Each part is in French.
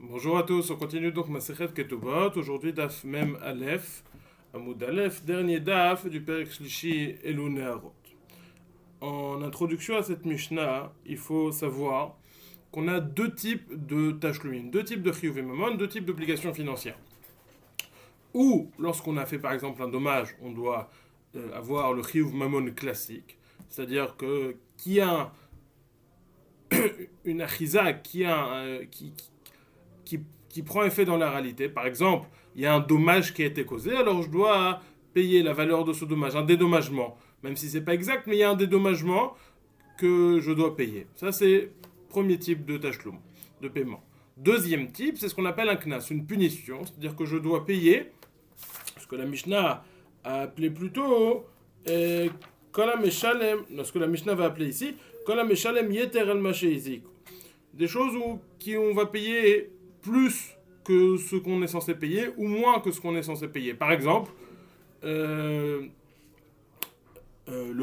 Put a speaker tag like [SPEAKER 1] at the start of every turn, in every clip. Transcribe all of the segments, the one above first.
[SPEAKER 1] Bonjour à tous, on continue donc Masechet Ketubot, aujourd'hui Daf Mem Aleph, Amoud Aleph, dernier Daf du Perek Shlishi Elou Neharot. En introduction à cette Mishnah, il faut savoir qu'on a deux types de Tashlumim, deux types de Chiyuvim Mamon, deux types d'obligations financières. Ou, lorsqu'on a fait par exemple un dommage, on doit avoir le Chiyuv Mamon classique, c'est-à-dire que qui a une achiza, qui prend effet dans la réalité. Par exemple, il y a un dommage qui a été causé, alors je dois payer la valeur de ce dommage, un dédommagement. Même si c'est pas exact, mais il y a un dédommagement que je dois payer. Ça, c'est premier type de tashlum, de paiement. Deuxième type, c'est ce qu'on appelle un knas, une punition, c'est-à-dire que je dois payer, ce que la Mishnah a appelé plutôt, Kolam Meshalem, ce que la Mishnah va appeler ici, Kolam Meshalem Yeter El Masheizik. Des choses qui on va payer plus que ce qu'on est censé payer ou moins que ce qu'on est censé payer. Par exemple, le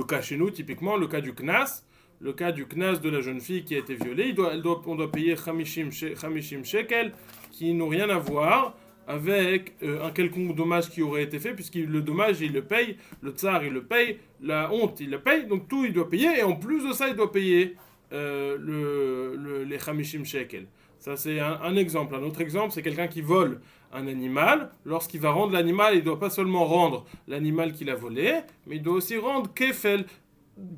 [SPEAKER 1] cas chez nous, typiquement, le cas du knas, de la jeune fille qui a été violée, on doit payer 50 shekel qui n'ont rien à voir avec un quelconque dommage qui aurait été fait, puisque le dommage il le paye, le tsar il le paye, la honte il le paye, donc tout il doit payer, et en plus de ça il doit payer les 50 shekel. Ça c'est un exemple. Un autre exemple, c'est quelqu'un qui vole un animal. Lorsqu'il va rendre l'animal, il ne doit pas seulement rendre l'animal qu'il a volé, mais il doit aussi rendre kefel.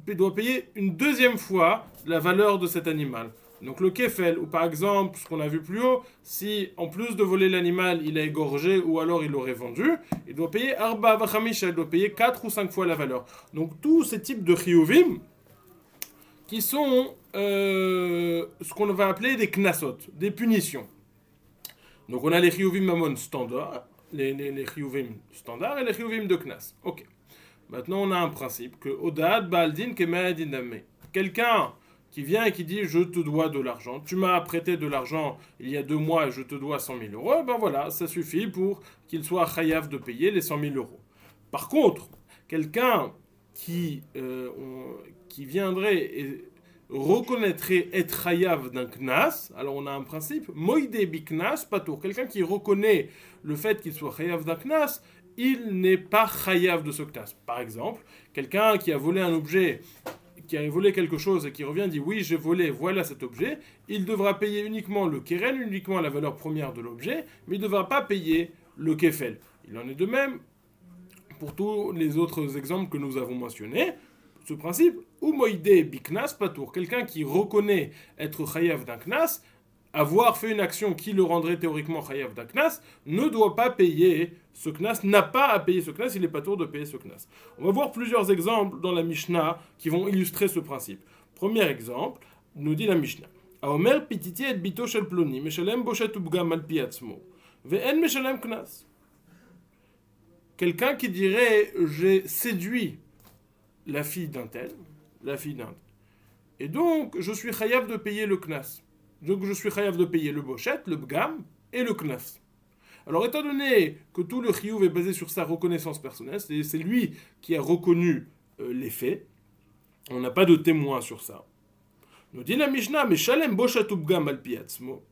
[SPEAKER 1] Il doit payer une deuxième fois la valeur de cet animal. Donc le kefel, ou par exemple, ce qu'on a vu plus haut, si en plus de voler l'animal, il a égorgé ou alors il l'aurait vendu, il doit payer arba vachamisha, il doit payer 4 ou 5 fois la valeur. Donc tous ces types de chiyuvim, qui sont ce qu'on va appeler des knasot, des punitions. Donc on a les chiyuvim mamon standard, les chiyuvim standards et les chiyuvim de knas. Ok. Maintenant on a un principe que odad baldin kemed indame. Quelqu'un qui vient et qui dit je te dois de l'argent, tu m'as prêté de l'argent il y a 2 mois et je te dois 100 000 euros, ben voilà, ça suffit pour qu'il soit chayav de payer les 100 000 euros. Par contre, quelqu'un qui viendrait et reconnaîtrait être chayav d'un knas, alors on a un principe, moïde biknas patour, quelqu'un qui reconnaît le fait qu'il soit chayav d'un knas, il n'est pas chayav de ce knas. Par exemple, quelqu'un qui a volé un objet, qui a volé quelque chose et qui revient et dit oui j'ai volé, voilà cet objet, il devra payer uniquement le keren, uniquement la valeur première de l'objet, mais il ne devra pas payer le kefel. Il en est de même pour tous les autres exemples que nous avons mentionnés. Ce principe, ou moïde biknas patour, quelqu'un qui reconnaît être chayav d'un knas, avoir fait une action qui le rendrait théoriquement chayav d'un knas, ne doit pas payer ce knas, n'a pas à payer ce knas, il est pas tour de payer ce knas. On va voir plusieurs exemples dans la Mishnah qui vont illustrer ce principe. Premier exemple, nous dit la Mishnah. Aomer pititi et bito shel ploni, meshalem boshet ubgam al pi atzmo, ve'en meshalem knas. Quelqu'un qui dirait j'ai séduit la fille d'un tel, et donc je suis chayav de payer le knas. Donc je suis chayav de payer le bochet, le bgam et le knas. Alors étant donné que tout le chiyuv est basé sur sa reconnaissance personnelle, c'est lui qui a reconnu les faits, on n'a pas de témoin sur ça. Nous dit la Mishnah, mais shalem bochet ou bgam al piatzmo.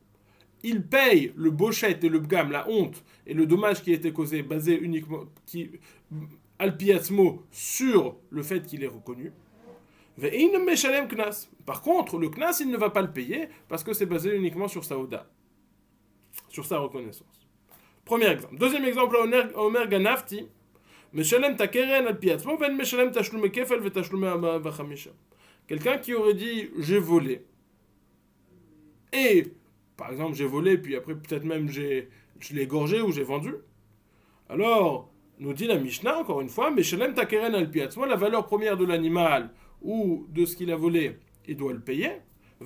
[SPEAKER 1] Il paye le bochet et le bgam, la honte et le dommage qui a été causé, basé uniquement al piatzmo sur le fait qu'il est reconnu. Par contre, le knas, il ne va pas le payer parce que c'est basé uniquement sur sa oda, sur sa reconnaissance. Premier exemple. Deuxième exemple, Omer Ganafti, Meshalem ta keren al piatzmo, ven meshalem ta shlume kefel ve ta shlume vachamisha. Quelqu'un qui aurait dit j'ai volé, et par exemple j'ai volé, puis après peut-être même je l'ai égorgé ou j'ai vendu, alors nous dit la Mishnah, encore une fois, Meshalem ta keren al piatzmo, la valeur première de l'animal ou de ce qu'il a volé, il doit le payer. Par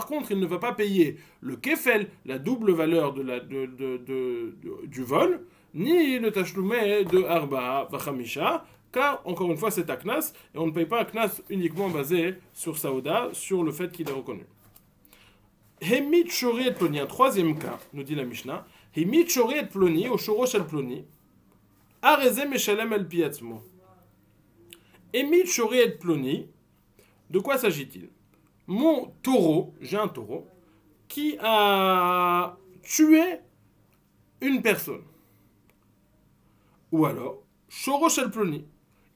[SPEAKER 1] contre, il ne va pas payer le kefel, la double valeur du vol, ni le tashloumé de arba vachamisha, car, encore une fois, c'est un knas, et on ne paye pas un knas uniquement basé sur Saouda, sur le fait qu'il est reconnu. Hemit shori et ploni, un troisième cas, nous dit la Mishnah, Hemit shori et ploni, au shorosh el ploni, areze meshalem el piatzmo. Emit shori et ploni, de quoi s'agit-il? mon taureau, j'ai un taureau, qui a tué une personne. Ou alors, Shorosh el Ploni,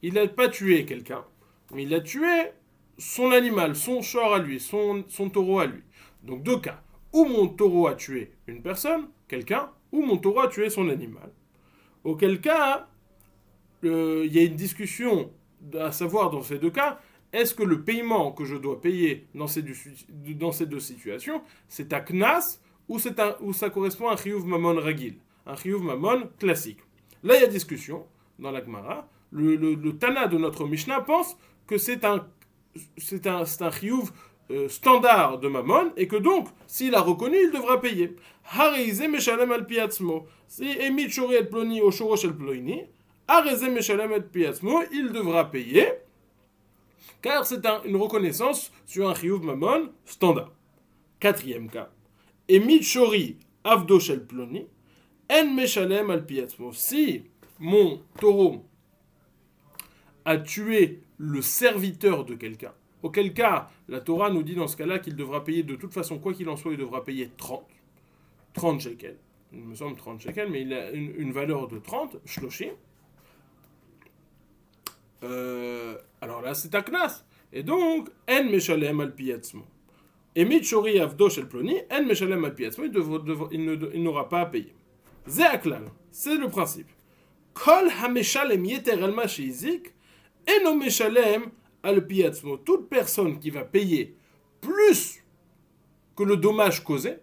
[SPEAKER 1] il n'a pas tué quelqu'un, mais il a tué son animal, son char à lui, son taureau à lui. Donc deux cas. Ou mon taureau a tué une personne, quelqu'un, ou mon taureau a tué son animal. Auquel cas, il y a une discussion à savoir dans ces deux cas, est-ce que le paiement que je dois payer dans ces deux situations, c'est un knas ou ça correspond à un chiyuv mamon ragil, un chiyuv mamon classique. Là, il y a discussion dans la Gemara. Le Tana de notre Mishnah pense que c'est un chiyuv standard de Mammon et que donc, s'il a reconnu, il devra payer. Hareize meshalem al piatzmo. Si emit shori et ploni au shorosh el ploni, hareize meshalem et piatzmo, il devra payer, car c'est une reconnaissance sur un chiyuv Mammon standard. Quatrième cas. Emit shori avdo shel ploni, en meshalem al piatzmo. Si mon taureau a tué le serviteur de quelqu'un, auquel cas, la Torah nous dit dans ce cas-là qu'il devra payer de toute façon, quoi qu'il en soit, il devra payer 30 shekels. Il me semble 30 shekels, mais il a une valeur de 30, shloshim. Alors là, c'est un knas. Et donc, en meshalem al piatzmo. Et mitchori avdo shel ploni, en meshalem al piatzmo, il n'aura pas à payer. Ze aklal, c'est le principe. Kol hameshalem yeter al ma sheizik, eno meshalem al piatzmo. Toute personne qui va payer plus que le dommage causé,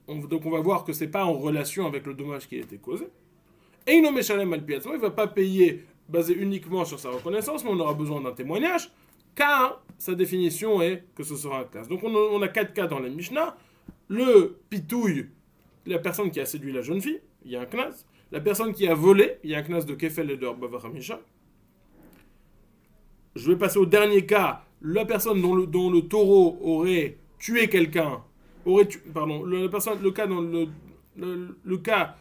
[SPEAKER 1] donc on va voir que c'est pas en relation avec le dommage qui a été causé, eno meshalem al piatzmo, il va pas payer basé uniquement sur sa reconnaissance, mais on aura besoin d'un témoignage, car sa définition est que ce sera un classe. Donc on a 4 cas dans les Mishnah. Le pitouille, la personne qui a séduit la jeune fille, il y a un classe. La personne qui a volé, il y a un classe de Kefel et de Bavachamisha. Je vais passer au dernier cas. La personne dont le taureau aurait tué quelqu'un, le cas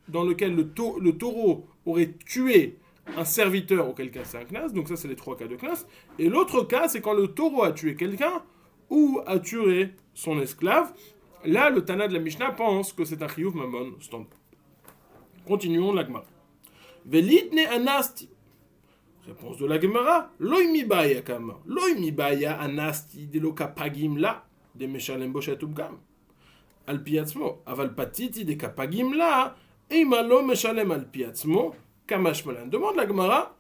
[SPEAKER 1] dans lequel le taureau aurait tué un serviteur, auquel cas c'est un knas. Donc ça, c'est les 3 cas de knas. Et l'autre cas, c'est quand le taureau a tué quelqu'un ou a tué son esclave. Là, le Tana de la Mishnah pense que c'est un chiyuv mamon standard. Continuons la Gemara. Velitne anasti. Réponse de la Gemara. Loi mi baya kama. Loi mi baya anasti de lo kapagim la de meshalem boshet ubgam. Al piatzmo. Aval patiti de kapagim la et malo meshalem al piatzmo kamash malan. Demande la Gemara.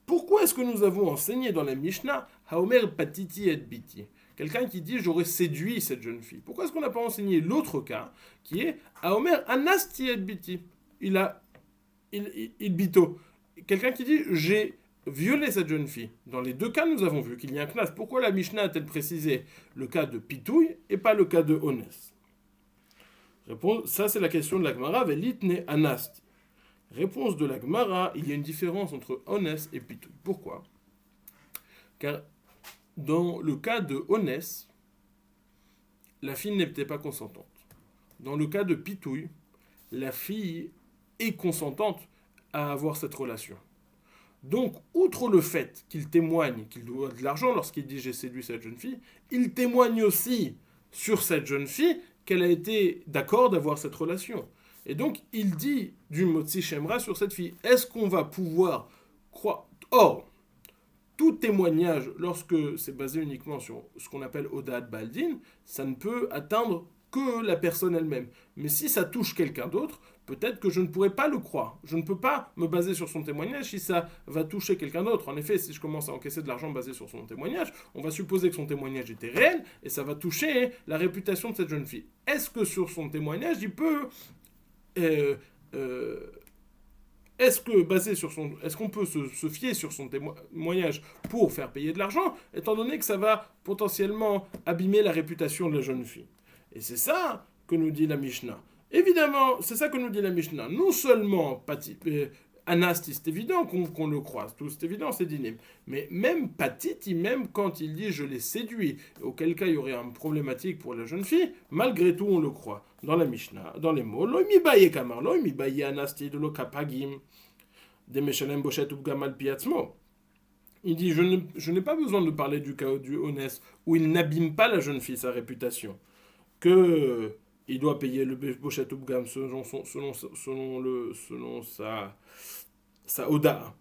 [SPEAKER 1] Pourquoi est-ce que nous avons enseigné dans la Mishnah haomer patiti et biti? Quelqu'un qui dit j'aurais séduit cette jeune fille. Pourquoi est-ce qu'on n'a pas enseigné l'autre cas qui est haomer anasti et biti? Il bito. Quelqu'un qui dit j'ai violé cette jeune fille. Dans les deux cas, nous avons vu qu'il y a un knas. Pourquoi la Mishnah a-t-elle précisé le cas de pitouille et pas le cas de honest? Réponse, ça c'est la question de la Gemara. Velitne anasti. Réponse de la Gemara, il y a une différence entre honest et pitouille. Pourquoi? Car dans le cas de honest, la fille n'était pas consentante. Dans le cas de pitouille, la fille est consentante à avoir cette relation. Donc, outre le fait qu'il témoigne qu'il doit de l'argent lorsqu'il dit j'ai séduit cette jeune fille, il témoigne aussi sur cette jeune fille qu'elle a été d'accord d'avoir cette relation. Et donc, il dit du Motzi Shemra sur cette fille. Est-ce qu'on va pouvoir croire? Or, tout témoignage, lorsque c'est basé uniquement sur ce qu'on appelle Odat Baldin, ça ne peut atteindre que la personne elle-même. Mais si ça touche quelqu'un d'autre, peut-être que je ne pourrais pas le croire. Je ne peux pas me baser sur son témoignage si ça va toucher quelqu'un d'autre. En effet, si je commence à encaisser de l'argent basé sur son témoignage, on va supposer que son témoignage était réel et ça va toucher la réputation de cette jeune fille. Est-ce que sur son témoignage, il peut... est-ce qu'on peut se fier sur son témoignage pour faire payer de l'argent, étant donné que ça va potentiellement abîmer la réputation de la jeune fille? Et c'est ça que nous dit la Mishnah. Évidemment, c'est ça que nous dit la Mishnah. Non seulement Anasti, c'est évident qu'on le croise, tout c'est évident, c'est dinim. Mais même Patiti, même quand il dit je l'ai séduit, auquel cas il y aurait une problématique pour la jeune fille, malgré tout on le croit. Dans la Mishnah, dans les mots, Loi mi baye kamar, Loi mi baye Anasti de lo kapagim, de meshalem boshet ubgam al piatzmo. Il dit, je n'ai pas besoin de parler du cas du Honès, où il n'abîme pas la jeune fille, sa réputation, que il doit payer le Bochet Upgam selon sa Oda.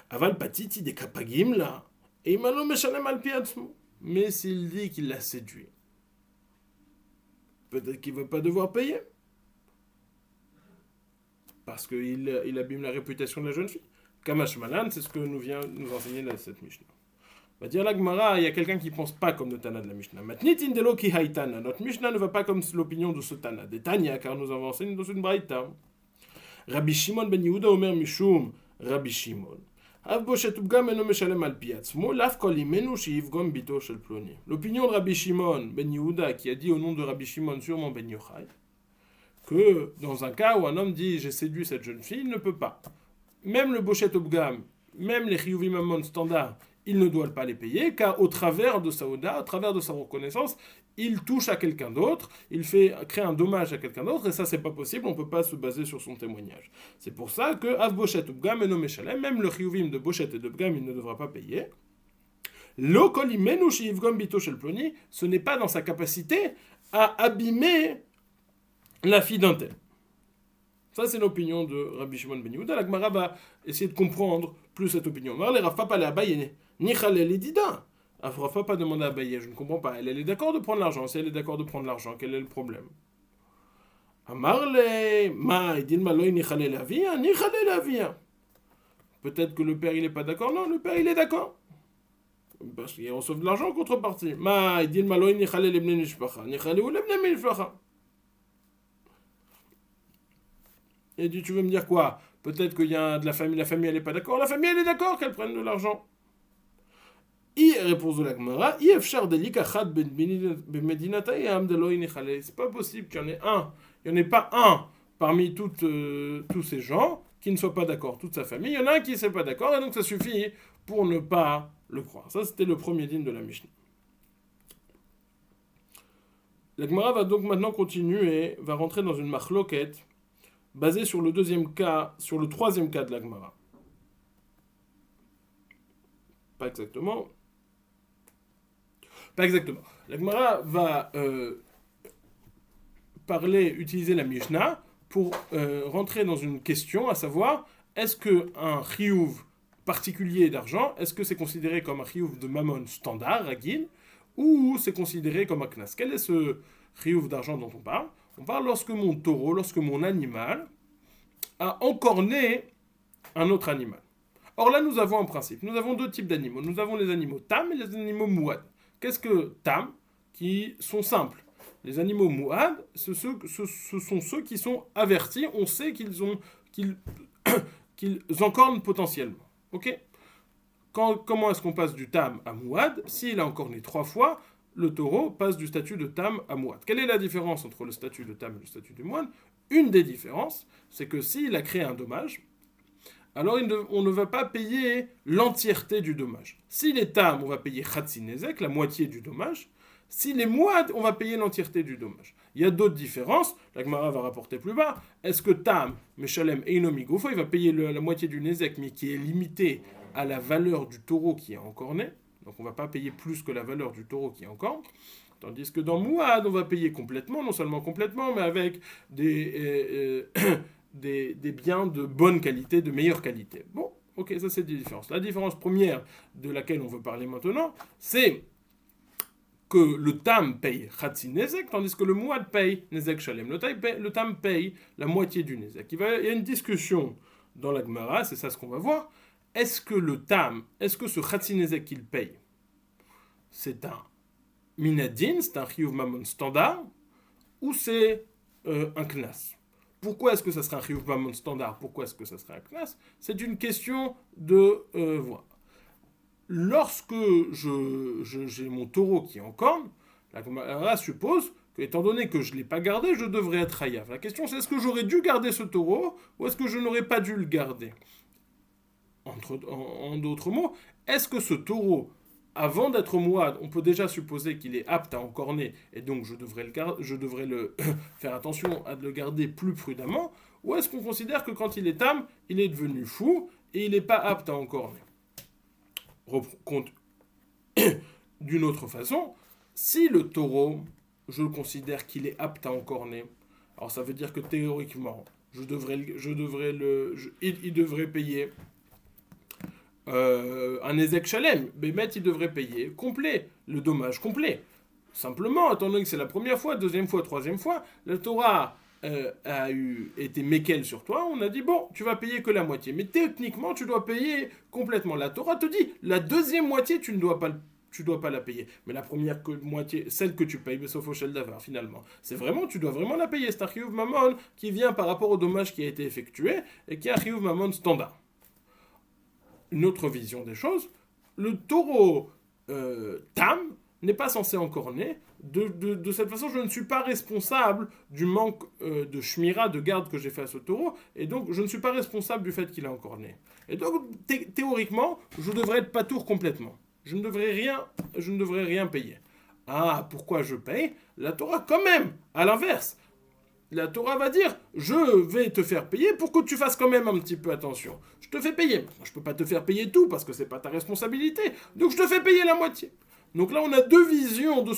[SPEAKER 1] Aval patiti des kapagim là, et il m'a meshalem al piatzmo. Mais s'il dit qu'il l'a séduit, peut-être qu'il ne va pas devoir payer. Parce qu'il abîme la réputation de la jeune fille. Kamash Malan, c'est ce que nous vient nous enseigner cette Mishnah. On va dire la Gemara, il y a quelqu'un qui ne pense pas comme le Tana de la Mishnah. Matnitin delo ki haitana. Notre Mishnah ne va pas comme l'opinion de ce Tana. Des Tanya, car nous avons enseigné dans une braïta. Rabbi Shimon ben Yehuda Omer Mishum, Rabbi Shimon. L'opinion de Rabbi Shimon ben Yehuda, qui a dit au nom de Rabbi Shimon sûrement ben Yochai, que dans un cas où un homme dit j'ai séduit cette jeune fille, il ne peut pas. Même le Bochet Obgam, même les Chiyuvim Mamon standards, il ne doit pas les payer, car au travers de sa Oda, au travers de sa reconnaissance, il touche à quelqu'un d'autre, il crée un dommage à quelqu'un d'autre, et ça c'est pas possible, on ne peut pas se baser sur son témoignage. C'est pour ça que Av Bochet Obgam et Nomeshalem, même le Chiyuvim de Bochet et d'Obgam, il ne devra pas payer. Lo Kolimenu Shivgom Bito Shel Ploni, ce n'est pas dans sa capacité à abîmer la fille d'un tel. Ça, c'est l'opinion de Rabbi Shimon ben Yehuda. La Gemara va essayer de comprendre plus cette opinion. Mais Rav Papa l'a Abaye, ni Chalel et Dida. Rav Papa demande à Abaye, je ne comprends pas. Elle est d'accord de prendre l'argent. Si elle est d'accord de prendre l'argent, quel est le problème? Amarle, ma, il dit Maloy ni Chalel avia, ni Chalel avia. Peut-être que le père il n'est pas d'accord. Non, le père il est d'accord. Parce qu'il reçoit de l'argent en contrepartie. Ma, il dit Maloy ni Chalel ibn Nishpacha, ni Chalel ibn Nishpacha. Et tu veux me dire quoi? Peut-être qu'il y a de la famille elle n'est pas d'accord. La famille elle est d'accord qu'elle prenne de l'argent. Réponse de la Gemara, c'est pas possible qu'il y en ait un. Il n'y en ait pas un parmi tous ces gens qui ne soient pas d'accord, toute sa famille. Il y en a un qui ne soit pas d'accord et donc ça suffit pour ne pas le croire. Ça c'était le premier dîme de la Mishnah. La Gemara va donc maintenant continuer, va rentrer dans une machloket basé sur le troisième cas de la Gemara. Pas exactement. La Gemara va utiliser la Mishnah pour rentrer dans une question, à savoir, est-ce qu'un chiyuv particulier d'argent, est-ce que c'est considéré comme un chiyuv de mammon standard, ragil, ou c'est considéré comme un knas? Quel est ce chiyuv d'argent dont on parle? On parle lorsque mon taureau, lorsque mon animal a encorné un autre animal. Or là, nous avons un principe. Nous avons deux types d'animaux. Nous avons les animaux tam et les animaux mouad. Qu'est-ce que tam? Qui sont simples. Les animaux mouad, ce sont ceux qui sont avertis. On sait qu'ils encornent potentiellement. Ok? Comment est-ce qu'on passe du tam à mouad? S'il a encorné 3 fois, le taureau passe du statut de tam à mouad. Quelle est la différence entre le statut de tam et le statut de mouad? Une des différences, c'est que s'il a créé un dommage, alors on ne va pas payer l'entièreté du dommage. S'il est tam, on va payer chatzinezek, la moitié du dommage. S'il est mouad, on va payer l'entièreté du dommage. Il y a d'autres différences, la Gemara va rapporter plus bas. Est-ce que tam, meshalem einomigofo, il va payer la moitié du nezek, mais qui est limité à la valeur du taureau qui est encorné? Donc on ne va pas payer plus que la valeur du taureau qui est encorné. Tandis que dans Mouad, on va payer complètement, non seulement complètement, mais avec des biens de bonne qualité, de meilleure qualité. Bon, ok, ça c'est des différences. La différence première de laquelle on veut parler maintenant, c'est que le tam paye Khatsi Nezek, tandis que le Mouad paye Nezek Shalem. Le tam paye la moitié du Nezek. Il y a une discussion dans la Gemara, c'est ça ce qu'on va voir. Est-ce que ce Khatsi Nezek qu'il paye, c'est un Minadin, c'est un Chiyuv Mammon standard, ou c'est un Knas? Pourquoi est-ce que ça serait un Chiyuv Mammon standard? Pourquoi est-ce que ça serait un Knas? C'est une question de voix. Lorsque j'ai mon taureau qui est en corne, la Gemara suppose que, étant donné que je ne l'ai pas gardé, je devrais être hayav. La question c'est, est-ce que j'aurais dû garder ce taureau, ou est-ce que je n'aurais pas dû le garder? En d'autres mots, est-ce que ce taureau, avant d'être mouad, on peut déjà supposer qu'il est apte à encorner, et donc je devrais faire attention à le garder plus prudemment, ou est-ce qu'on considère que quand il est tam, il est devenu fou, et il n'est pas apte à encorner? compte d'une autre façon, si le taureau, je considère qu'il est apte à encorner, alors ça veut dire que théoriquement, il devrait payer un Ezek Shalem. Bémet, il devrait payer complet, le dommage complet. Simplement, étant donné que c'est la première fois, deuxième fois, troisième fois, la Torah a été méquelle sur toi, on a dit bon, tu vas payer que la moitié. Mais techniquement, tu dois payer complètement. La Torah te dit, la deuxième moitié, tu dois pas la payer. Mais la première moitié, celle que tu payes, mais sauf au Shel Davar, finalement. Tu dois vraiment la payer. C'est un Chiyuv Mamon qui vient par rapport au dommage qui a été effectué et qui est un Chiyuv Mamon standard. Une autre vision des choses, le taureau Tam n'est pas censé encorner. De cette façon, je ne suis pas responsable du manque de shmira, de garde que j'ai fait à ce taureau, et donc je ne suis pas responsable du fait qu'il a encorné. Et donc, théoriquement, je devrais être patour complètement. Je ne devrais rien payer. Ah, pourquoi je paye? La Torah, quand même, à l'inverse. La Torah va dire, je vais te faire payer pour que tu fasses quand même un petit peu attention. Je te fais payer. Je ne peux pas te faire payer tout parce que ce n'est pas ta responsabilité. Donc je te fais payer la moitié. Donc là, on a deux visions de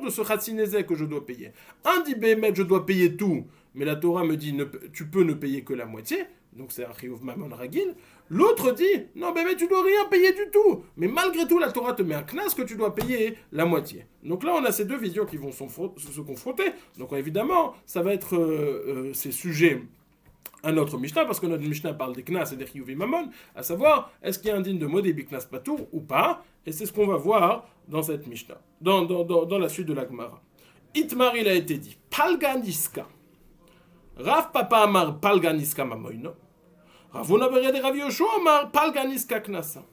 [SPEAKER 1] ce Khatsinezek que je dois payer. Un dit, Bémet, je dois payer tout, mais la Torah me dit, tu peux ne payer que la moitié. Donc c'est un Chiyuv Mamon Ragil. L'autre dit, non, Bémet, tu dois rien payer du tout. Mais malgré tout, la Torah te met un knas que tu dois payer la moitié. Donc là, on a ces deux visions qui vont se confronter. Donc évidemment, ça va être ces sujets à notre Mishnah, parce que notre Mishnah parle des Knas et des Chiyuv Mamon, à savoir, est-ce qu'il y a un digne de Modébi Knas Patour ou pas? Et c'est ce qu'on va voir dans cette Mishnah, dans la suite de la Gemara. Itmar, il a été dit, Palganiska. Rav Papa Amar Palganiska Mamoino. Ravuna Bered Rav Yoshua Amar Palganiska Knasa.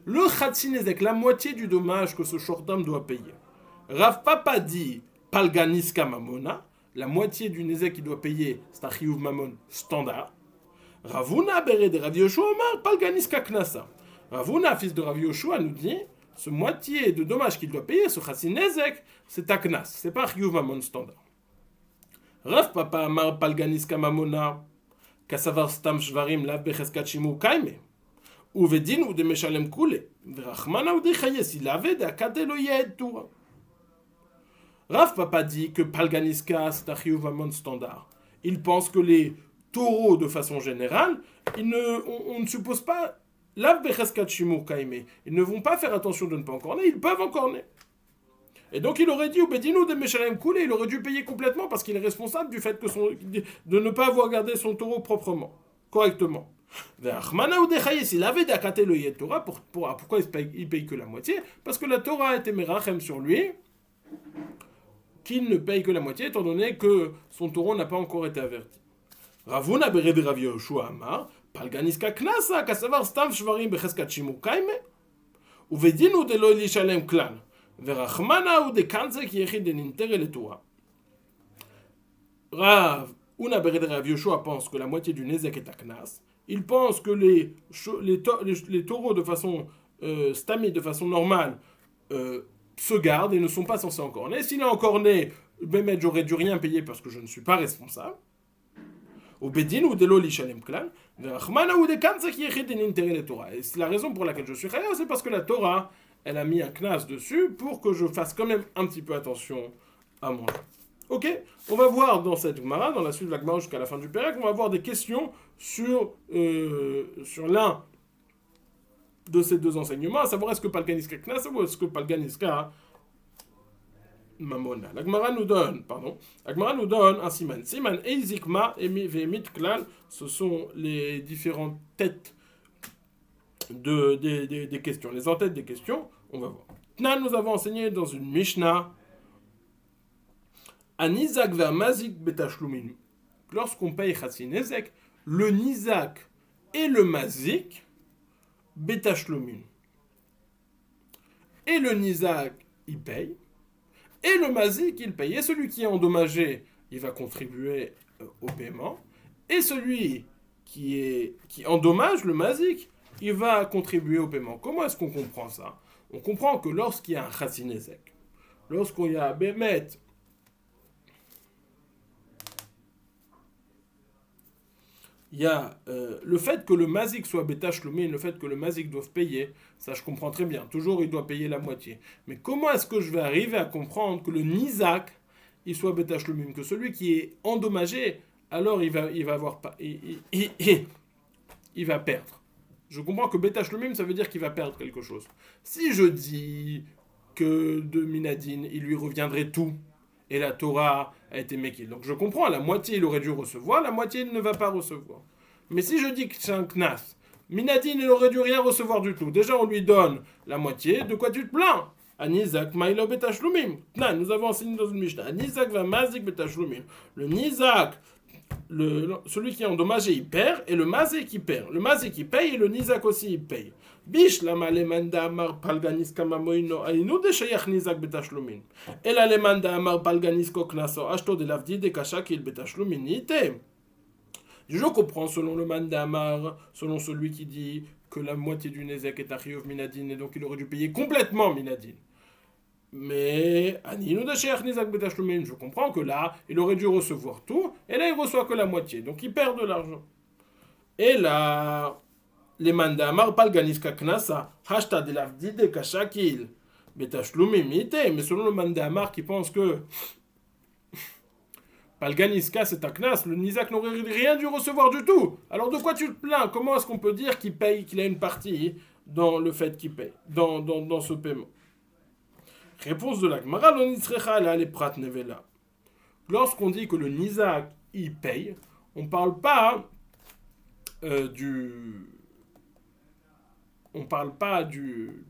[SPEAKER 1] Le Khatsinezek, la moitié du dommage que ce shortam doit payer. Rav Papa dit Palganiska Mamona. La moitié du Nézek qu'il doit payer, c'est un Chiyuv Mamon standard. Ravuna Bered Rav Yoshua Amar Palganiska Knasa. Ravuna, fils de Rav Yoshua, nous dit ce moitié de dommage qu'il doit payer, ce Khatsinezek, c'est un Knas, c'est pas un Chiyuv Mamon standard. Rav Papa Amar Palganiska Mamona. Kasavar Stam Shvarim Lav Becheskat Shimu Kaime. Uvedin ou de Meshalem Kule. Vrachmana ou de Chayesi Lave de Akadelo Yed Toura. Rav Papa dit que Palganiska, c'est un Chiyuv Mamon standard. Il pense que les taureaux, de façon générale, on ne suppose pas Lav Becheskat Shimu Kaime. Ils ne vont pas faire attention de ne pas encorner, ils peuvent encorner. Et donc il aurait dit au Bedino de Meshalem Koulé, il aurait dû payer complètement parce qu'il est responsable du fait de ne pas avoir gardé son taureau proprement, correctement. S'il avait d'accater le Yed Torah, pourquoi il paye que la moitié? Parce que la Torah a été merachem sur lui, qu'il ne paye que la moitié, étant donné que son taureau n'a pas encore été averti. Ravuna Bered Rav Yoshua Amar, Palganiska Knasa, Kasavar Stav Shvarim Becheskat Shimu Kaime, Uvedino de Lo Lishalem Klan. Verachmana ou des kanze qui écrit de l'intérêt le Torah. Rav, Una Bered Rav Yoshua pense que la moitié du Nezek est à Knas. Il pense que les taureaux de façon stami, de façon normale, se gardent et ne sont pas censés encorner. S'il est encorné, Bémet, j'aurais dû rien payer parce que je ne suis pas responsable. Au Bedin ou de l'Oli Shalem Klan. Verachmana ou des kanze qui écrit de l'intérêt le Torah. Et c'est la raison pour laquelle je suis chaya, c'est parce que la Torah, elle a mis un knas dessus pour que je fasse quand même un petit peu attention à mon jeu. Ok, on va voir dans cette Gemara, dans la suite de la Gemara jusqu'à la fin du Pérec, on va voir des questions sur l'un de ces deux enseignements, à savoir est-ce que Palganiska Knas ou est-ce que Palganiska Mamona. La Gemara nous donne un siman. Siman Eizikma et Vemit Klal, ce sont les différentes têtes des questions, les entêtes des questions, on va voir. Tnan, nous avons enseigné dans une Mishnah un Nizak vers Mazik Betashlumin. Lorsqu'on paye Khatsinezek, le Nizak et le Mazik Betashlumin. Et le Nizak, il paye, et le Mazik, il paye. Et celui qui est endommagé, il va contribuer au paiement, et celui qui endommage le Mazik, il va contribuer au paiement. Comment est-ce qu'on comprend ça? On comprend que lorsqu'il y a un Khatsinezek, lorsqu'il y a un Bémet, il y a le fait que le mazik soit bêta shlumin, le fait que le mazik doive payer, ça je comprends très bien. Toujours il doit payer la moitié. Mais comment est-ce que je vais arriver à comprendre que le nizak, il soit bêta shlumin, que celui qui est endommagé, alors il va avoir il va perdre. Je comprends que bêta shlumin, ça veut dire qu'il va perdre quelque chose. Si je dis que de Minadine, il lui reviendrait tout, et la Torah a été Mekil. Donc je comprends, la moitié il aurait dû recevoir, la moitié il ne va pas recevoir. Mais si je dis que c'est un Knas, Minadine il aurait dû rien recevoir du tout. Déjà on lui donne la moitié, de quoi tu te plains? Anizak maïlo betashloumim. Nous avons enseigné dans une Mishnah. Anizak va mazik betashloumim. Le Nizak, celui qui est endommagé, il perd, et le mazé qui perd. Le mazé qui paye, et le nizak aussi, il paye. Bish lama lemanda amar palganis kamamoino ainu de shayach nizak betashlumin. Et la lemanda amar palganis koknaso ashto de lavdi de kashakil betashlumin ite. Je comprends selon le manda amar, selon celui qui dit que la moitié du nizak est achiyuv minadine, et donc il aurait dû payer complètement minadine. Mais je comprends que là, il aurait dû recevoir tout, et là, il reçoit que la moitié. Donc, il perd de l'argent. Et là, les mandamar palganiska knasa, hashta de lavdide kashakil, betashloumimite. Mais selon le mandamar qui pense que palganiska c'est un knas, le nizak n'aurait rien dû recevoir du tout. Alors, de quoi tu te plains? Comment est-ce qu'on peut dire qu'il paye, qu'il a une partie dans le fait qu'il paye, dans ce paiement? Réponse de la Gemara, le Nitzrecha elle a les prat nevela. Lorsqu'on dit que le Nizak il paye, on ne parle pas du. On parle pas du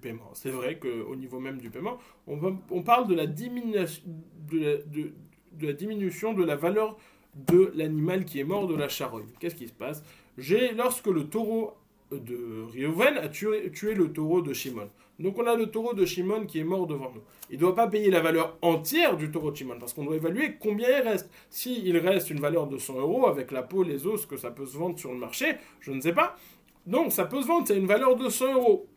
[SPEAKER 1] paiement. C'est vrai qu'au niveau même du paiement, on parle de la diminution de la diminution de la valeur de l'animal qui est mort de la charogne. Qu'est-ce qui se passe? Lorsque le taureau de Reuven a tué le taureau de Shimon. Donc on a le taureau de Shimon qui est mort devant nous. Il ne doit pas payer la valeur entière du taureau de Shimon, parce qu'on doit évaluer combien il reste. S'il reste une valeur de 100 euros, avec la peau, les os, que ça peut se vendre sur le marché, je ne sais pas. Donc ça peut se vendre, c'est une valeur de 100 euros.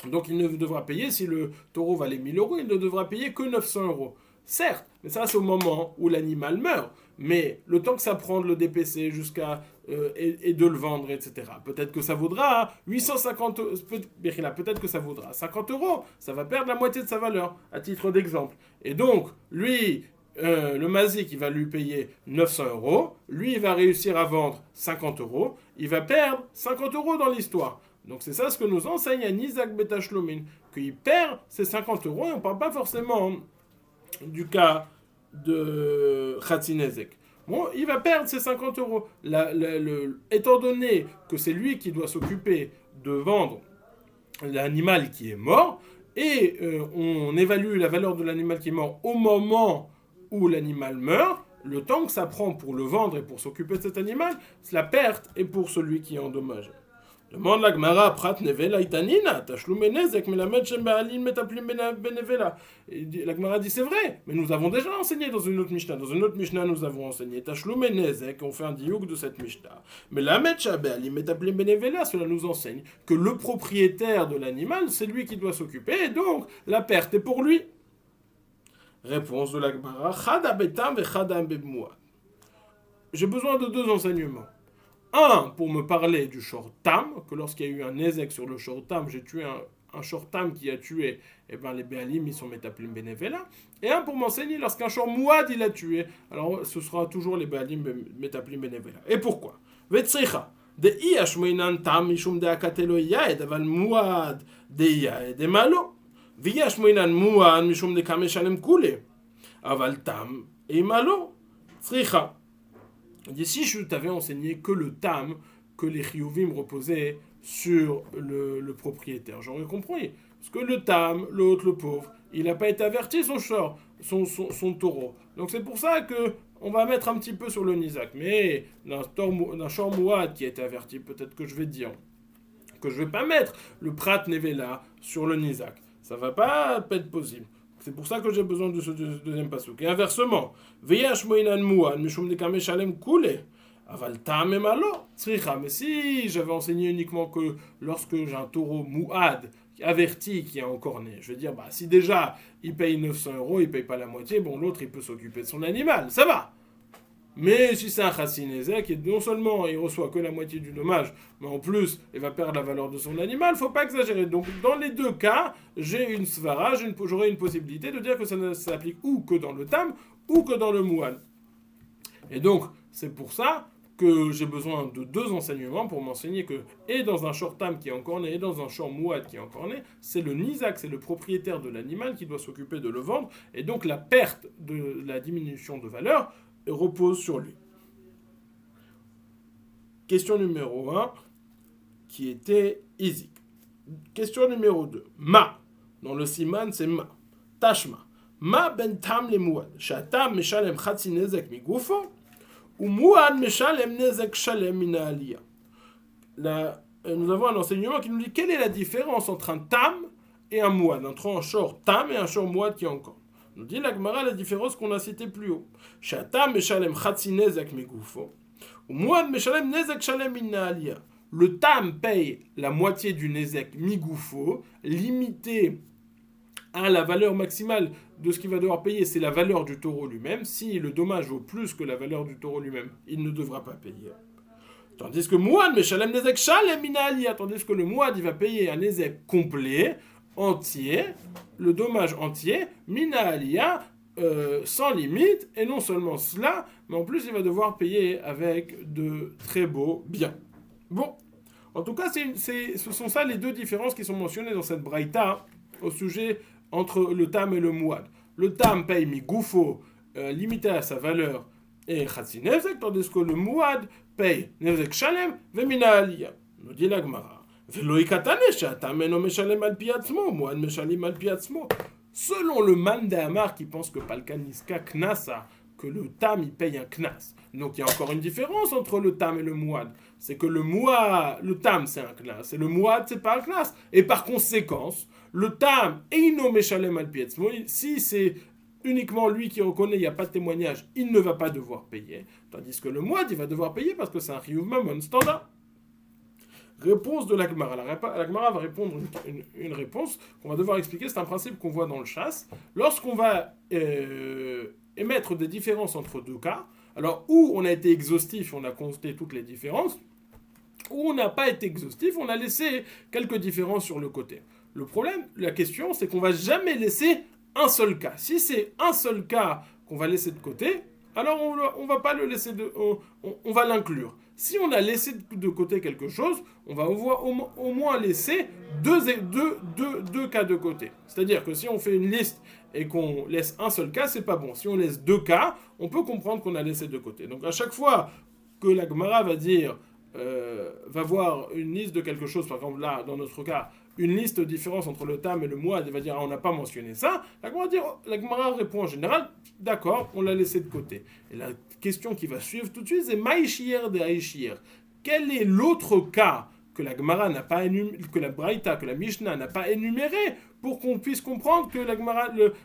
[SPEAKER 1] Donc il ne devra payer, si le taureau valait 1000 euros, il ne devra payer que 900 euros. Certes, mais ça c'est au moment où l'animal meurt. Mais le temps que ça prend de le dépecer jusqu'à et de le vendre, etc. Peut-être que ça vaudra 850 euros, peut-être que ça vaudra 50 euros. Ça va perdre la moitié de sa valeur, à titre d'exemple. Et donc, lui, le mazik, il va lui payer 900 euros. Lui, il va réussir à vendre 50 euros. Il va perdre 50 euros dans l'histoire. Donc c'est ça ce que nous enseigne à Nizak Betashlomin, qu'il perd ses 50 euros, et on ne parle pas forcément du cas de Khatzinezek. Bon, il va perdre ses 50 euros. Étant donné que c'est lui qui doit s'occuper de vendre l'animal qui est mort, et on évalue la valeur de l'animal qui est mort au moment où l'animal meurt, le temps que ça prend pour le vendre et pour s'occuper de cet animal, la perte est pour celui qui est endommagé. Demande la Gemara, prat nevela itanina, tashlume nezek, melamed shem ba'alin metaplim benevela. La Gemara dit c'est vrai, mais nous avons déjà enseigné dans une autre Mishnah. Dans une autre Mishnah, nous avons enseigné tashlume nezek, on fait un diouk de cette Mishnah. Mais melamed shem ba'alin metaplim benevela, cela nous enseigne que le propriétaire de l'animal, c'est lui qui doit s'occuper, et donc la perte est pour lui. Réponse de la Gemara, chada betam ve chada bebmoa. J'ai besoin de deux enseignements. Un, pour me parler du shortam, que lorsqu'il y a eu un ezek sur le shortam, j'ai tué un shortam qui a tué, et ben les béalim, ils sont métaplim benevela. Et un, pour m'enseigner lorsqu'un shor mouad, il a tué. Alors, ce sera toujours les béalim métaplim benevela. Et pourquoi? Vetzricha. De iashmoinan tam mishum de akatelo yaed, aval mouad de yaed, et malo. Viashmoinan mouad mishum de kameshalem koule. Aval tam et malo. Tzricha. Et si je t'avais enseigné que le tam, que les chiyuvim reposaient sur le propriétaire, j'aurais compris. Parce que le tam, l'autre, le pauvre, il n'a pas été averti son taureau. Donc c'est pour ça que on va mettre un petit peu sur le nizak. Mais d'un shor mouad qui a été averti, peut-être que je vais dire que je ne vais pas mettre le prat nevela sur le nizak. Ça ne va pas être possible. C'est pour ça que j'ai besoin de ce deuxième pasuk. Et inversement, Veyash moinan mouan, mishum de kameshalem koule, aval tam malo, tzricha. Mais si j'avais enseigné uniquement que lorsque j'ai un taureau mouad, averti, qui est encore né, je veux dire, bah, si déjà il paye 900 euros, il paye pas la moitié, bon, l'autre il peut s'occuper de son animal, ça va. Mais si c'est un Chassinezek, et non seulement il reçoit que la moitié du dommage, mais en plus il va perdre la valeur de son animal, faut pas exagérer. Donc dans les deux cas, j'ai une svara, j'aurai une possibilité de dire que ça ne s'applique ou que dans le tam ou que dans le mouad. Et donc c'est pour ça que j'ai besoin de deux enseignements pour m'enseigner que, et dans un short tam qui est encore né, et dans un short mouad qui est encore né, c'est le nizak, c'est le propriétaire de l'animal qui doit s'occuper de le vendre, et donc la perte de la diminution de valeur repose sur lui. Question numéro 1, qui était easy. Question numéro 2, ma. Dans le siman, c'est ma. Tashma. Ma ben tam le mouad. Shatam meshalem chatzi nezek migufo. Ou mouad meshalem nezek shalem mina aliyah. Nous avons un enseignement qui nous dit quelle est la différence entre un tam et un mouad. Entre un short tam et un short mouad qui est encore. Nous dit la Gemara la différence qu'on a citée plus haut. Shatam meshalem chatzi nezek migufo. Ou mouad meshalem nezek shalem mina aliyah. Le tam paye la moitié du nezek migoufo, limité à la valeur maximale de ce qu'il va devoir payer, c'est la valeur du taureau lui-même. Si le dommage vaut plus que la valeur du taureau lui-même, il ne devra pas payer. Tandis que Mouad, Meshalem Nezek Shalem Minalia, tandis que le Mouad, il va payer un Nezek complet, entier, le dommage entier, Minalia, sans limite, et non seulement cela, mais en plus, il va devoir payer avec de très beaux biens. Bon, en tout cas, ce sont ça les deux différences qui sont mentionnées dans cette braïta au sujet entre le tam et le mouad. Le tam paye migoufo, limité à sa valeur, et chatzi nevzek, tandis que le mouad paye nevzek shalem, vemina aliyah. Nous dit la Gemara. Velo ikatane she'atam eno meshalem al pi atzmo, mouad meshalim al pi atzmo. Selon le man de Hamar qui pense que palkaniska knasa, que le tam il paye un knas. Donc il y a encore une différence entre le tam et le mouad. C'est que le tam c'est un knas et le mouad c'est pas un knas. Et par conséquent, le tam eino meshalem al pi atzmo, si c'est uniquement lui qui reconnaît, il n'y a pas de témoignage, il ne va pas devoir payer. Tandis que le mouad, il va devoir payer parce que c'est un chiyuv mamon standard. Réponse de la Gemara. La Gemara va répondre une réponse qu'on va devoir expliquer. C'est un principe qu'on voit dans le chasse. Lorsqu'on va émettre des différences entre deux cas, alors où on a été exhaustif, on a constaté toutes les différences, où on n'a pas été exhaustif, on a laissé quelques différences sur le côté. Le problème, la question, c'est qu'on ne va jamais laisser un seul cas. Si c'est un seul cas qu'on va laisser de côté, alors on va pas le laisser on va l'inclure. Si on a laissé de côté quelque chose, on va au moins laisser deux cas de côté. C'est-à-dire que si on fait une liste et qu'on laisse un seul cas, c'est pas bon. Si on laisse deux cas, on peut comprendre qu'on a laissé de côté. Donc à chaque fois que la Gemara va dire, va voir une liste de quelque chose, par exemple là, dans notre cas, une liste de différence entre le tam et le mouad, elle va dire on n'a pas mentionné ça. La Gemara répond en général, d'accord, on l'a laissé de côté. Et la question qui va suivre tout de suite, c'est Maïchier de Haïchier. Quel est l'autre cas que la Gemara n'a pas que la Braïta, que la Mishnah n'a pas énuméré pour qu'on puisse comprendre que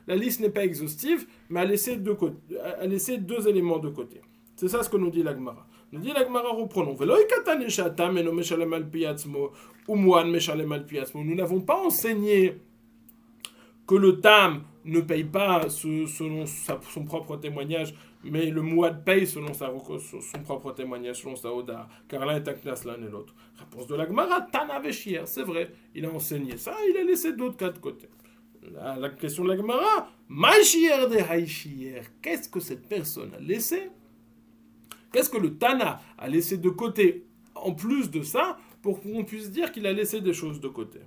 [SPEAKER 1] la liste n'est pas exhaustive, mais a laissé deux éléments de côté. C'est ça ce que nous dit la Gemara. Nous dit la Gemara, reprenons. Nous n'avons pas enseigné que le tam ne paye pas selon son propre témoignage, mais le mouad paye selon son propre témoignage, selon sa oda, car l'un est un knas, l'un et l'autre. Réponse de la Gemara, Tana Veshier, c'est vrai, il a enseigné ça, il a laissé d'autres cas de côté. La question de la Gemara, Maïchier de Haïchier, qu'est-ce que cette personne a laissé? Qu'est-ce que le Tana a laissé de côté en plus de ça pour qu'on puisse dire qu'il a laissé des choses de côté?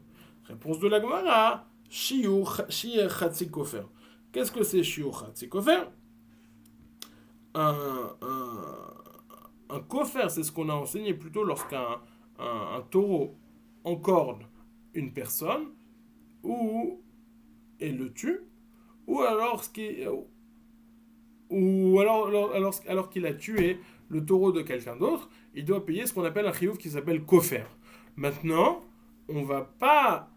[SPEAKER 1] Réponse de la Gemara, Shiur Chatzi Kofer. Qu'est-ce que c'est Shiur Chatzi Kofer? Un kofer, c'est ce qu'on a enseigné plutôt lorsqu'un taureau encorne une personne et le tue, ou alors qu'il a tué le taureau de quelqu'un d'autre, il doit payer ce qu'on appelle un chiyuv qui s'appelle kofer. Maintenant, on va pas...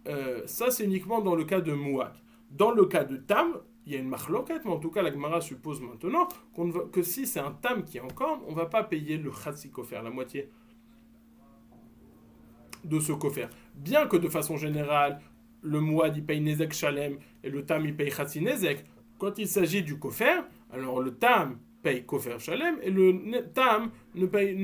[SPEAKER 1] ça, c'est uniquement dans le cas de mouad. Dans le cas de tam, il y a une machloket, mais en tout cas, la Gemara suppose maintenant que si c'est un tam qui est en corne, on ne va pas payer le chatzi kofer, la moitié de ce kofer. Bien que de façon générale, le mouad, il paye nezek shalem, et le tam, il paye chatzi nezek. Quand il s'agit du kofer, alors le tam, paye Kofer Shalem et le Tam ne paye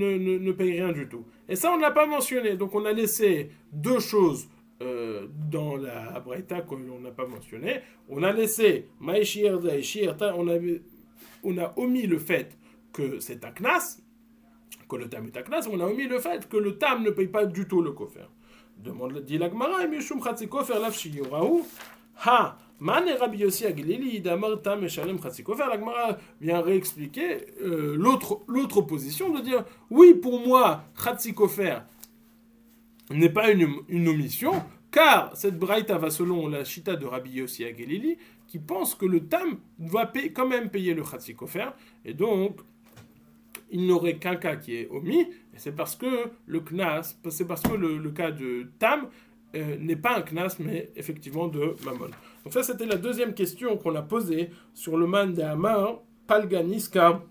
[SPEAKER 1] rien du tout. Et ça, on ne l'a pas mentionné. Donc, on a laissé deux choses dans la Braïta qu'on n'a pas mentionné. On a laissé Maïshir Daïshir, on a omis le fait que c'est un Knas, que le Tam est un Knas, on a omis le fait que le Tam ne paye pas du tout le Kofer. Demande dit la Gemara, et Mishum Chatzi Kofer Lafshi Yorahu, Ha, Man et Rabbi Yossi Agilili, Damar Tam et Shalem Chatzi Kofer. La Gemara vient réexpliquer l'autre position de dire, oui, pour moi, Chatzi Kofer n'est pas une omission, car cette braïta va selon la chita de Rabbi Yossi Agilili, qui pense que le Tam doit quand même payer le Chatzi Kofer, et donc il n'aurait qu'un cas qui est omis, et c'est parce que le Knas, c'est parce que le cas de Tam n'est pas un Knas, mais effectivement de Mammon. Donc ça, c'était la deuxième question qu'on a posée sur le man de Hamar, Palganiska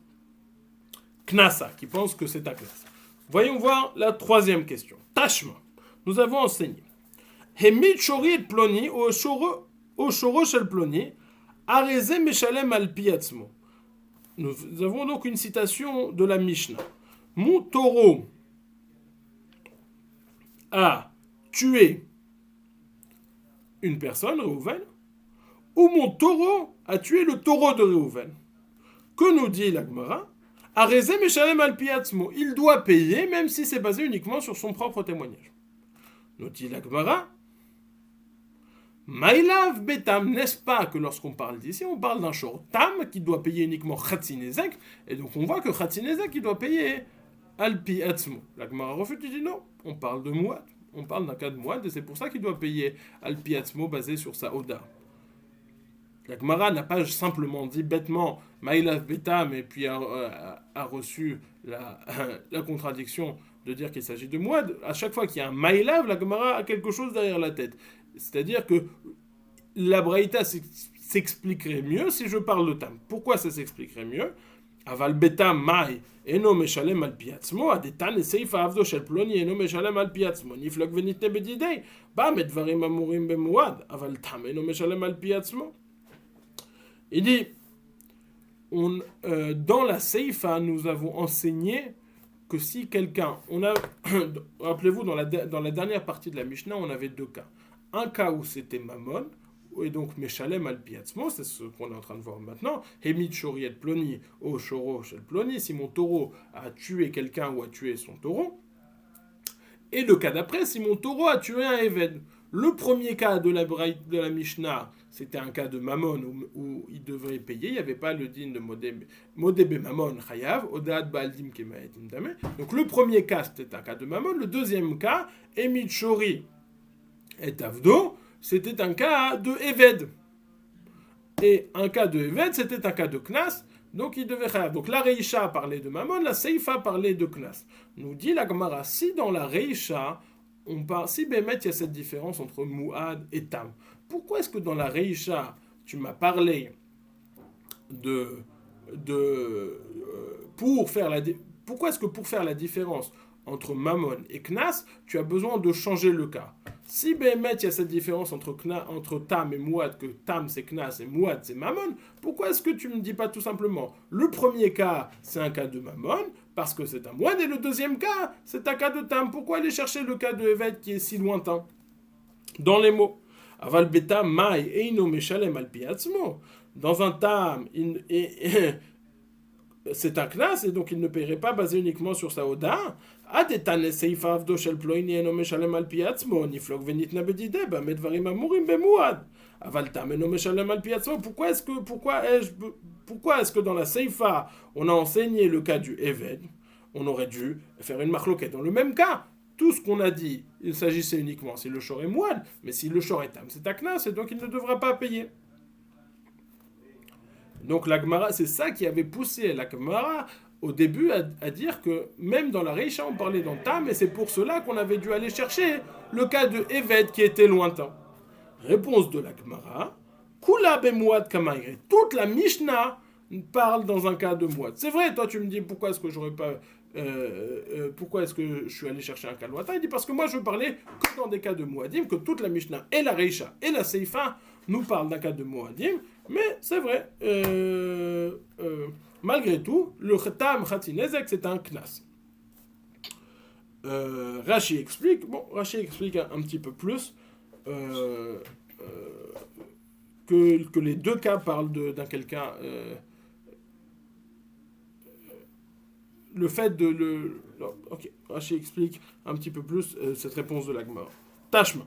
[SPEAKER 1] Knasa, qui pense que c'est un Knas. Voyons voir la troisième question. Tashma. Nous avons enseigné. Hemit shori et ploni, au shoro shel ploni, areze meshalem al piatzmo. Nous avons donc une citation de la Mishnah. Mon taureau a tué une personne, Reuven, ou mon taureau a tué le taureau de Reuven. Que nous dit la Gemara? Areze meshalem al piatzmo. Il doit payer, même si c'est basé uniquement sur son propre témoignage. Nous dit la Gemara. Maïlav betam, n'est-ce pas que lorsqu'on parle d'ici, on parle d'un shor tam qui doit payer uniquement Khatzinezek, et donc on voit que Khatzinezek il doit payer Alpi Atzmo. La Gemara refute, il dit non, on parle de Mouad, on parle d'un cas de Mouad, et c'est pour ça qu'il doit payer Alpi Atzmo basé sur sa Oda. La Gemara n'a pas simplement dit bêtement Maïlav betam et puis a reçu la contradiction de dire qu'il s'agit de Mouad. À chaque fois qu'il y a un Maïlav, la Gemara a quelque chose derrière la tête. C'est-à-dire que la Braïta s'expliquerait mieux si je parle de Tam. Pourquoi ça s'expliquerait mieux? Aval betam mai eno meshalem al piatzmo, adetan seifa avdo shel ploni eno meshalem al piatzmo, niflok venitne bedidei, ba medvarim amurim bemuad, aval tam eno meshalem al piatzmo. Il dit, dans la seifa, nous avons enseigné que si quelqu'un, rappelez-vous, dans la dernière partie de la Mishnah, on avait deux cas. Un cas où c'était Mammon, et donc Meshalem al Piatzmo, c'est ce qu'on est en train de voir maintenant. Hemit Shoriet Ploni, O Shoro Shel Ploni, si mon taureau a tué quelqu'un ou a tué son taureau. Et le cas d'après, si mon taureau a tué un Eved. Le premier cas de la Mishnah, c'était un cas de Mammon où il devrait payer. Il n'y avait pas le din de Modebe Mammon Chayav, Odad Baaldim Kemaetim Dame. Donc le premier cas, c'était un cas de Mammon. Le deuxième cas, Hemit Shori et Avdo, c'était un cas de Eved. Et un cas de Eved, c'était un cas de Knas, donc il devait faire. Donc la Reisha parlait de Mammon, la Seifa parlait de Knas. Nous dit la Gemara, si dans la Reisha, si Bémet, il y a cette différence entre Mouad et Tam, pourquoi est-ce que dans la Reisha, tu m'as parlé pourquoi est-ce que pour faire la différence entre Mammon et Knas, tu as besoin de changer le cas? Si Bémet, il y a cette différence entre Tam et Mouad, que Tam c'est Knas et Mouad c'est Mammon, pourquoi est-ce que tu ne me dis pas tout simplement le premier cas, c'est un cas de Mammon, parce que c'est un Mouad, et le deuxième cas, c'est un cas de Tam? Pourquoi aller chercher le cas de Eved qui est si lointain? Dans les mots. Aval beta mai eino meshalem al piatzmo. Dans un Tam, c'est un Knas, et donc il ne paierait pas basé uniquement sur sa Oda. Adetan seifa avdo shel ploini eno meshalem al piatzmo, niflok venitna bedide, ba medvarim amurim bemuad. Aval tam eno meshalem al piatzmo. Pourquoi est-ce que dans la seifa, on a enseigné le cas du Eved? On aurait dû faire une marloquette. Dans le même cas, tout ce qu'on a dit, il s'agissait uniquement si le shor est Mouad, mais si le shor est Tam, c'est un Knas, et donc il ne devra pas payer. Donc la Gemara, c'est ça qui avait poussé la Gemara au début à dire que même dans la Reisha, on parlait dans Tam, et c'est pour cela qu'on avait dû aller chercher le cas de Eved qui était lointain. Réponse de la Gemara, Kula bemouad kamaïre. Toute la Mishnah parle dans un cas de Mouad. C'est vrai, toi tu me dis pourquoi est-ce que je suis allé chercher un cas lointain? Il dit parce que moi je parlais que dans des cas de Mouadim, que toute la Mishnah et la Reisha et la Seifa nous parlent d'un cas de Mouadim, mais c'est vrai. malgré tout, le tam Khatzinezek, c'est un knas. Rashi explique un petit peu plus que les deux cas parlent d'un quelqu'un. Le fait de le. Ok, Rashi explique un petit peu plus cette réponse de l'Agmara. Tashma.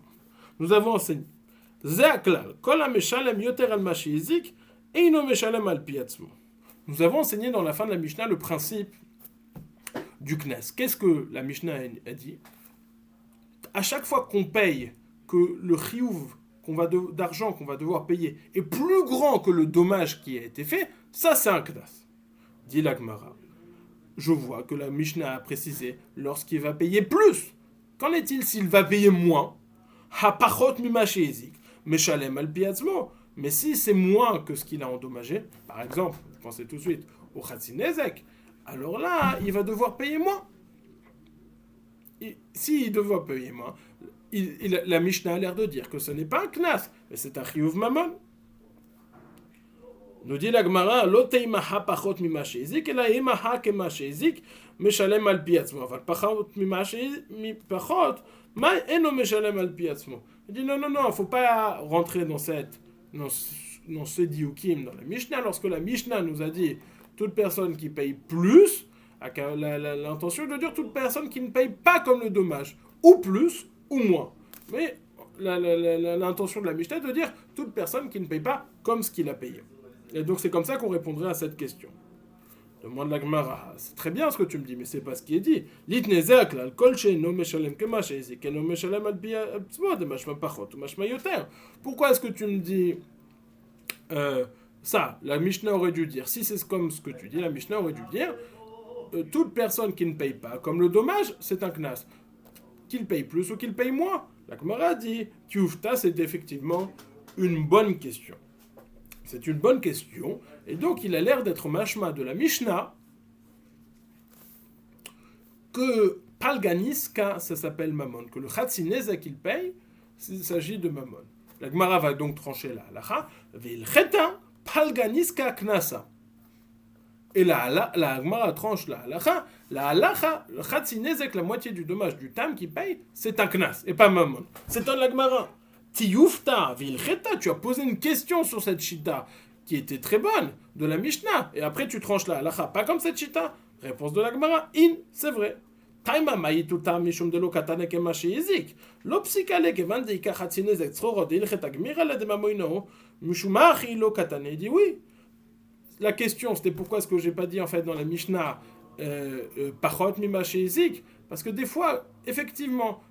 [SPEAKER 1] Nous avons enseigné. Zeaklal, kol ha-meshalem yoter al ma-shehizik, eino meshalem al pi atzmo. Nous avons enseigné dans la fin de la Mishnah le principe du Knas. Qu'est-ce que la Mishnah a dit? À chaque fois qu'on paye, que le chiyuv d'argent qu'on va devoir payer est plus grand que le dommage qui a été fait, ça c'est un Knas. Dit la Gemara. Je vois que la Mishnah a précisé lorsqu'il va payer plus. Qu'en est-il s'il va payer moins? Ha-pachot mima-shehizik, meshalem al pi atzmo. Mais si c'est moins que ce qu'il a endommagé, par exemple, vous pensez tout de suite au Khatzinezek, alors là, il va devoir payer moins. S'il devra payer moins, la Mishnah a l'air de dire que ce n'est pas un knas, mais c'est un chiyuv mamon. Nous dit la Gemara, l'oteima ha pachot mima shehizik, et la ema ha kema shehizik, meshalem al pi atzmo. Aval pachot mima pachot, ma eno meshalem al pi atzmo. Il dit non, il ne faut pas rentrer dans ce diukim dans la Mishnah. Lorsque la Mishnah nous a dit toute personne qui paye plus, l'intention de dire toute personne qui ne paye pas comme le dommage, ou plus, ou moins. Mais l'intention de la Mishnah est de dire toute personne qui ne paye pas comme ce qu'il a payé. Et donc c'est comme ça qu'on répondrait à cette question. Demande la Gemara, c'est très bien ce que tu me dis, mais c'est pas ce qui est dit. L'itnezek, l'alcool chez no meshalem kemash, et no meshalem al-biatzmo, de mashma pachot, ou mashma yoter. Pourquoi est-ce que tu me dis ça? La Mishnah aurait dû dire, si c'est comme ce que tu dis, la Mishnah aurait dû dire toute personne qui ne paye pas, comme le dommage, c'est un knas. Qu'il paye plus ou qu'il paye moins. La Gemara dit, Tiufta, c'est effectivement une bonne question. C'est une bonne question, et donc il a l'air d'être mashma de la Mishnah que Palganiska, ça s'appelle Mammon, que le Khatzinezek qu'il paye, il s'agit de Mammon. La Gemara va donc trancher la halacha, Vil Cheta Palganiska Knasa. Et la Gemara tranche la halacha, le Khatzinezek, la moitié du dommage du tam qui paye, c'est un Knas, et pas Mammon. C'est un la Gemara. Tiyufta, Vilcheta, tu as posé une question sur cette chita qui était très bonne de la Mishnah, et après tu tranches la halacha, pas comme cette chita. Réponse de la Gemara, c'est vrai. Taima maïtuta mishum de lo katane kema sheyizik. Lo psikale kevan de ika Khatzinezek tzrorod ilcheta gmira la demamoino mishumachi lo katane. Dit oui. La question c'était pourquoi est-ce que j'ai pas dit en fait dans la Mishnah pachot mima sheyizik, parce que des fois, effectivement,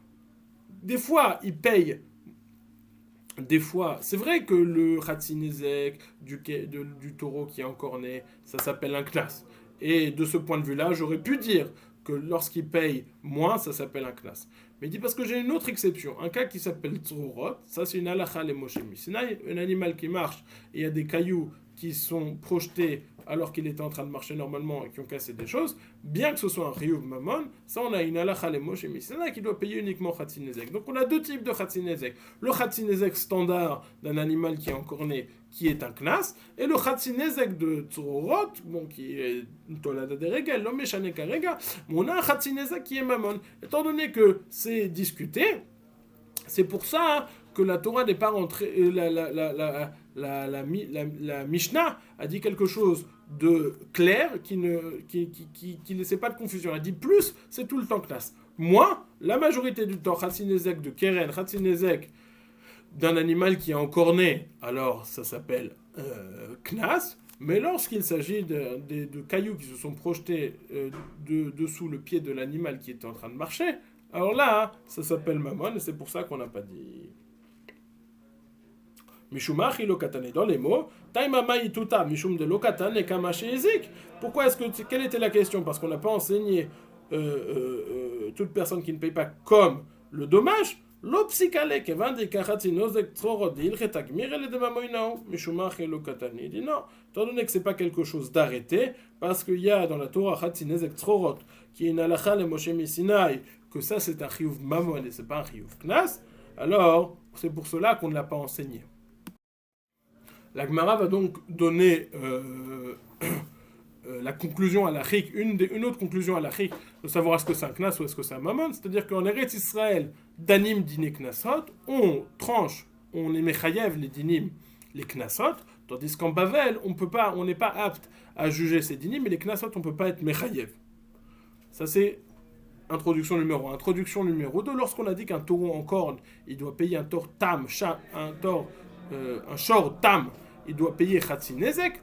[SPEAKER 1] il paye. Des fois, c'est vrai que le Khatzinezek du taureau qui est encore né, ça s'appelle un knas. Et de ce point de vue-là, j'aurais pu dire que lorsqu'il paye moins, ça s'appelle un knas. Mais il dit parce que j'ai une autre exception, un cas qui s'appelle tzrorot, ça c'est une halacha le Moshe Mishnah, un animal qui marche et il y a des cailloux qui sont projetés alors qu'il était en train de marcher normalement et qui ont cassé des choses, bien que ce soit un chiyuv mamon, ça on a une halacha le Moshe Mishnah qui doit payer uniquement Khatzinezek. Donc on a deux types de Khatzinezek. Le Khatzinezek standard d'un animal qui est encore né, qui est un knas, et le Khatzinezek de tzrorot, bon, qui est une tolada des règles, l'homme échané karega, mais on a un Khatzinezek qui est mamon. Étant donné que c'est discuté, c'est pour ça que la Torah n'est pas rentrée, la Mishnah a dit quelque chose de clair qui ne laissait pas de confusion. Elle a dit plus, c'est tout le temps knas. Moi, la majorité du temps, Khatzinezek de Keren, Khatzinezek d'un animal qui est encore né, alors ça s'appelle knas. Mais lorsqu'il s'agit de cailloux qui se sont projetés dessous le pied de l'animal qui était en train de marcher, alors là, ça s'appelle mammon, et c'est pour ça qu'on n'a pas dit. Mishumachi lokatane, dans les mots, taimamai tuta, mishum de lokatane kamache ezik. Pourquoi est-ce que, quelle était la question? Parce qu'on n'a pas enseigné toute personne qui ne paye pas comme le dommage. L'opsikale kevan de kachatzinozek tzorod ilchetak mirele de mamoinao, mishumachi lokatane. Il dit non, étant donné que c'est pas quelque chose d'arrêté, parce qu'il y a dans la Torah chatzinezek tzorod, qui est une halacha le Moshe Sinai, que ça c'est un chiyuv mamon et c'est pas un chiyuv knas, alors c'est pour cela qu'on ne l'a pas enseigné. La Gemara va donc donner la conclusion halachique, une autre conclusion halachique, de savoir est-ce que c'est un knas ou est-ce que c'est un mammon, c'est-à-dire qu'en Eretz Israël, danim dîner knasot, on tranche, on est mechayev les dinim, les knasot, tandis qu'en Bavel, on n'est pas apte à juger ces dinim, mais les knasot, on ne peut pas être mechayev. Ça c'est introduction numéro 1. Introduction numéro 2, lorsqu'on a dit qu'un taureau en corne, il doit payer un tor tam, un shor tam, il doit payer chatsi nezek,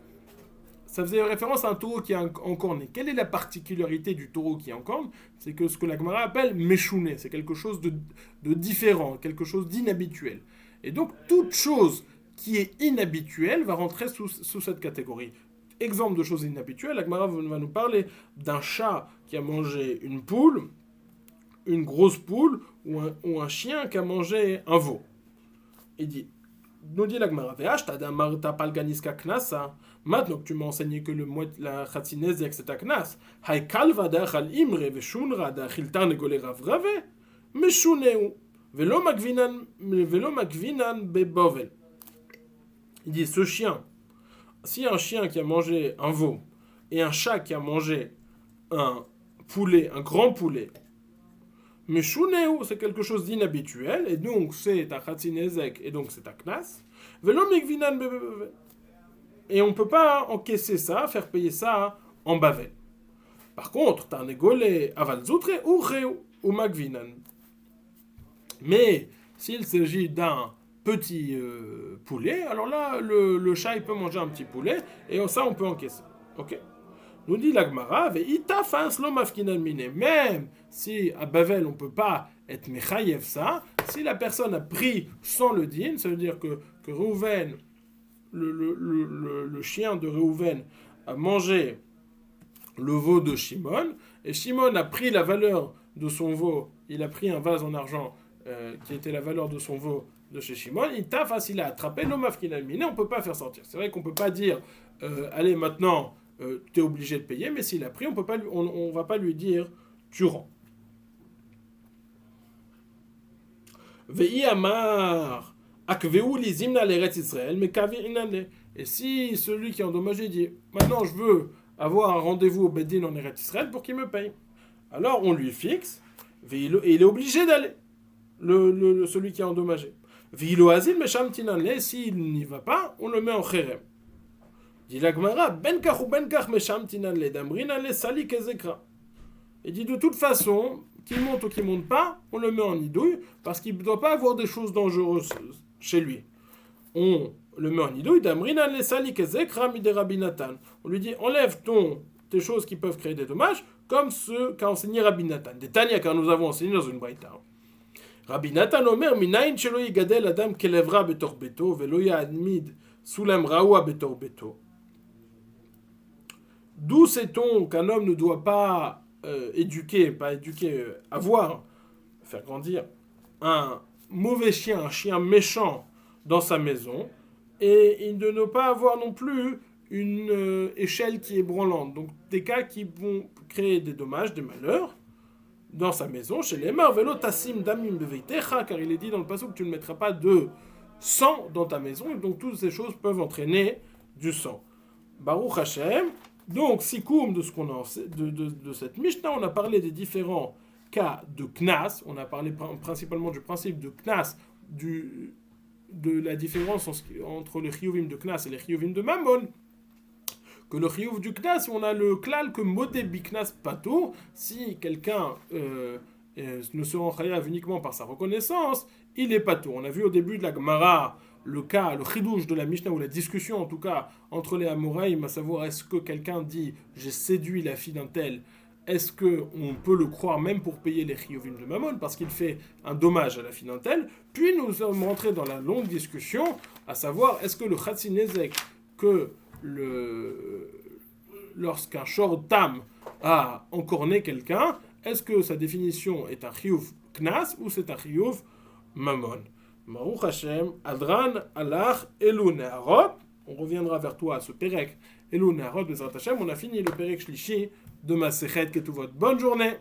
[SPEAKER 1] ça faisait référence à un taureau qui est en corne. Et quelle est la particularité du taureau qui est en corne? C'est que ce que la Gemara appelle meshouné, c'est quelque chose de différent, quelque chose d'inhabituel. Et donc, toute chose qui est inhabituelle va rentrer sous cette catégorie. Exemple de choses inhabituelles, la Gemara va nous parler d'un chat qui a mangé une poule, une grosse poule, ou un chien qui a mangé un veau. Il dit, nous dit la Gemara, t'as pas le ganiska knasa. Maintenant que tu m'as enseigné que la chatzinezek c'est un knas, haikal vadach al imre veshunra dachiltan negole ravrave, meshuneu, velo magvinan bebovel. Il dit, ce chien, si un chien qui a mangé un veau et un chat qui a mangé un poulet, un grand poulet, meshuneu, c'est quelque chose d'inhabituel, et donc c'est un chatzinezek, et donc c'est un knas, velo magvinan bebovel. Et on ne peut pas encaisser ça, faire payer ça en Bavel. Par contre, t'as un égolé aval zoutre ou reu ou magvinan. Mais s'il s'agit d'un petit poulet, alors là, le chat il peut manger un petit poulet et ça on peut encaisser. Ok. Nous dit la Gemara, même si à Bavel on ne peut pas être mechayev ça, si la personne a pris sans le din, ça veut dire que Reuven, le chien de Reuven a mangé le veau de Shimon, et Shimon a pris la valeur de son veau, il a pris un vase en argent qui était la valeur de son veau de chez Shimon, il a attrapé l'omaf qu'il a miné, on ne peut pas faire sortir. C'est vrai qu'on ne peut pas dire, allez maintenant, tu es obligé de payer, mais s'il a pris, on ne va pas lui dire, tu rends. Ve'i amar et si celui qui est endommagé dit maintenant je veux avoir un rendez-vous au Beddin en Eretz Israël pour qu'il me paye, alors on lui fixe et il est obligé d'aller, celui qui est endommagé. S'il n'y va pas, on le met en kherem. Dit la Gemara, ben kach ou ben kach meshamtinan le damrinan le sali kezekra. Il dit de toute façon, qu'il monte ou qu'il monte pas, on le met en nidouille parce qu'il ne doit pas avoir des choses dangereuses chez lui. On le met en nidouille, damrinan le sali kezekra mide Rabbi Nathan. On lui dit enlève tes choses qui peuvent créer des dommages, comme ce qu'a enseigné Rabbi Nathan. Des Tanya car nous avons enseigné dans une braïta. Rabbi Nathan omer minayin shelo yigadel adam kelevra betor beto velo ya'admid sulam raoua betor beto. D'où sait-on qu'un homme ne doit pas faire grandir un mauvais chien, un chien méchant dans sa maison, et il ne doit pas avoir non plus une échelle qui est branlante. Donc des cas qui vont créer des dommages, des malheurs dans sa maison. Chez les morts, velo tassim damim beveitecha, car il est dit dans le passage que tu ne mettras pas de sang dans ta maison, et donc toutes ces choses peuvent entraîner du sang. Baruch Hashem. Donc, sikoum de ce qu'on a de cette Mishnah, on a parlé des différents cas de knas, on a parlé principalement du principe de knas, de la différence entre les chiyuvim de knas et les chiyuvim de mammon. Que le chiyuv du knas, on a le klal que modé biknas pato, si quelqu'un ne se rend chayav uniquement par sa reconnaissance, il est pato. On a vu au début de la Gemara le chidouche de la Mishnah, ou la discussion en tout cas entre les Amoraïm, à savoir est-ce que quelqu'un dit j'ai séduit la fille d'un tel, est-ce qu'on peut le croire même pour payer les chiyuvim de mammon parce qu'il fait un dommage à la fille d'un tel. Puis nous sommes rentrés dans la longue discussion à savoir est-ce que le chatzinezek, que lorsqu'un shor tam a encorné quelqu'un, est-ce que sa définition est un chiyuv knas ou c'est un chiyuv mammon? Baruch Hashem, Adran, Alach, Elu Neharot. On reviendra vers toi à ce Perek, Elu Neharot, Bezrat Hashem. On a fini le Perek Shlishi de Masechet Ketuvot. Bonne journée!